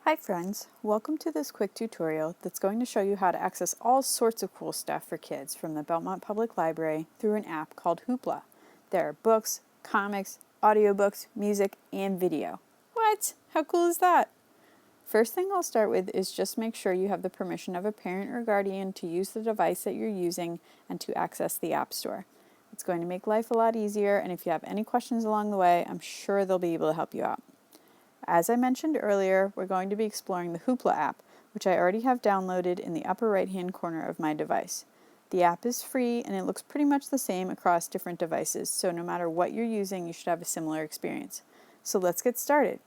Hi friends, welcome to this quick tutorial that's going to show you how to access all sorts of cool stuff for kids from the Belmont Public Library through an app called Hoopla. There are books, comics, audiobooks, music, and video. What? How cool is that? First thing I'll start with is just make sure you have the permission of a parent or guardian to use the device that you're using and to access the App Store. It's going to make life a lot easier, and if you have any questions along the way, I'm sure they'll be able to help you out. As I mentioned earlier, we're going to be exploring the Hoopla app, which I already have downloaded in the upper right-hand corner of my device. The app is free and it looks pretty much the same across different devices, so no matter what you're using, you should have a similar experience. So let's get started.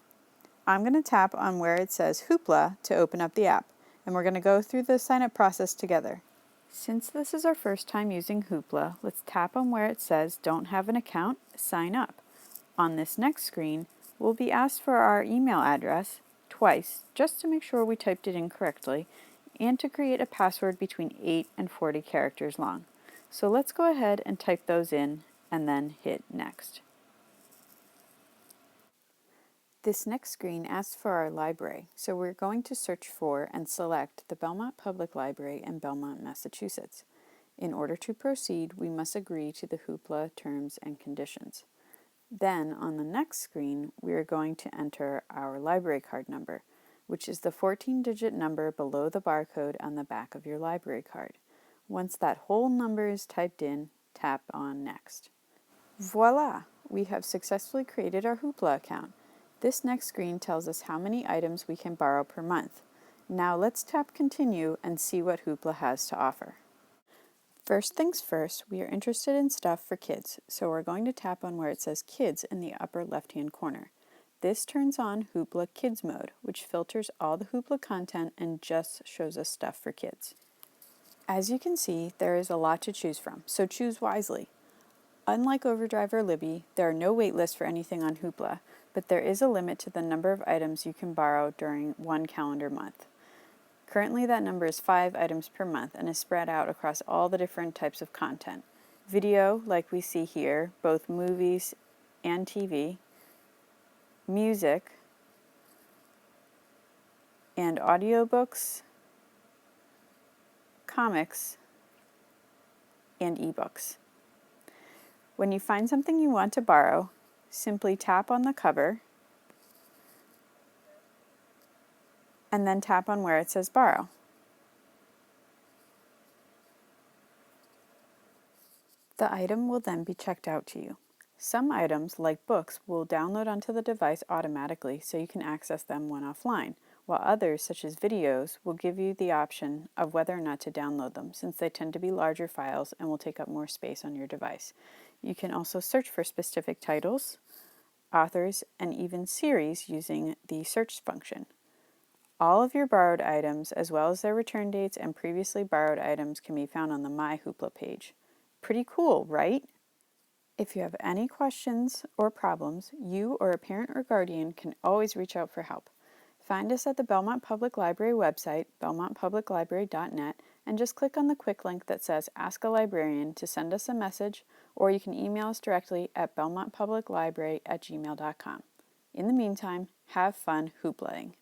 I'm going to tap on where it says Hoopla to open up the app, and we're going to go through the sign-up process together. Since this is our first time using Hoopla, let's tap on where it says Don't have an account, sign up. On this next screen, we'll be asked for our email address twice, just to make sure we typed it in correctly, and to create a password between 8 and 40 characters long. So let's go ahead and type those in and then hit Next. This next screen asks for our library, so we're going to search for and select the Belmont Public Library in Belmont, Massachusetts. In order to proceed, we must agree to the Hoopla terms and conditions. Then, on the next screen, we are going to enter our library card number, which is the 14-digit number below the barcode on the back of your library card. Once that whole number is typed in, tap on Next. Voila! We have successfully created our Hoopla account. This next screen tells us how many items we can borrow per month. Now let's tap Continue and see what Hoopla has to offer. First things first, we are interested in stuff for kids, so we're going to tap on where it says Kids in the upper left-hand corner. This turns on Hoopla Kids mode, which filters all the Hoopla content and just shows us stuff for kids. As you can see, there is a lot to choose from, so choose wisely. Unlike Overdrive or Libby, there are no wait lists for anything on Hoopla, but there is a limit to the number of items you can borrow during one calendar month. Currently, that number is 5 items per month and is spread out across all the different types of content. Video, like we see here, both movies and TV, music, and audiobooks, comics, and ebooks. When you find something you want to borrow, simply tap on the cover and then tap on where it says Borrow. The item will then be checked out to you. Some items, like books, will download onto the device automatically so you can access them when offline, while others, such as videos, will give you the option of whether or not to download them, since they tend to be larger files and will take up more space on your device. You can also search for specific titles, authors, and even series using the search function. All of your borrowed items, as well as their return dates and previously borrowed items, can be found on the My Hoopla page. Pretty cool, right? If you have any questions or problems, you or a parent or guardian can always reach out for help. Find us at the Belmont Public Library website, belmontpubliclibrary.net, and just click on the quick link that says Ask a Librarian to send us a message, or you can email us directly at belmontpubliclibrary@gmail.com. In the meantime, have fun hooplaying.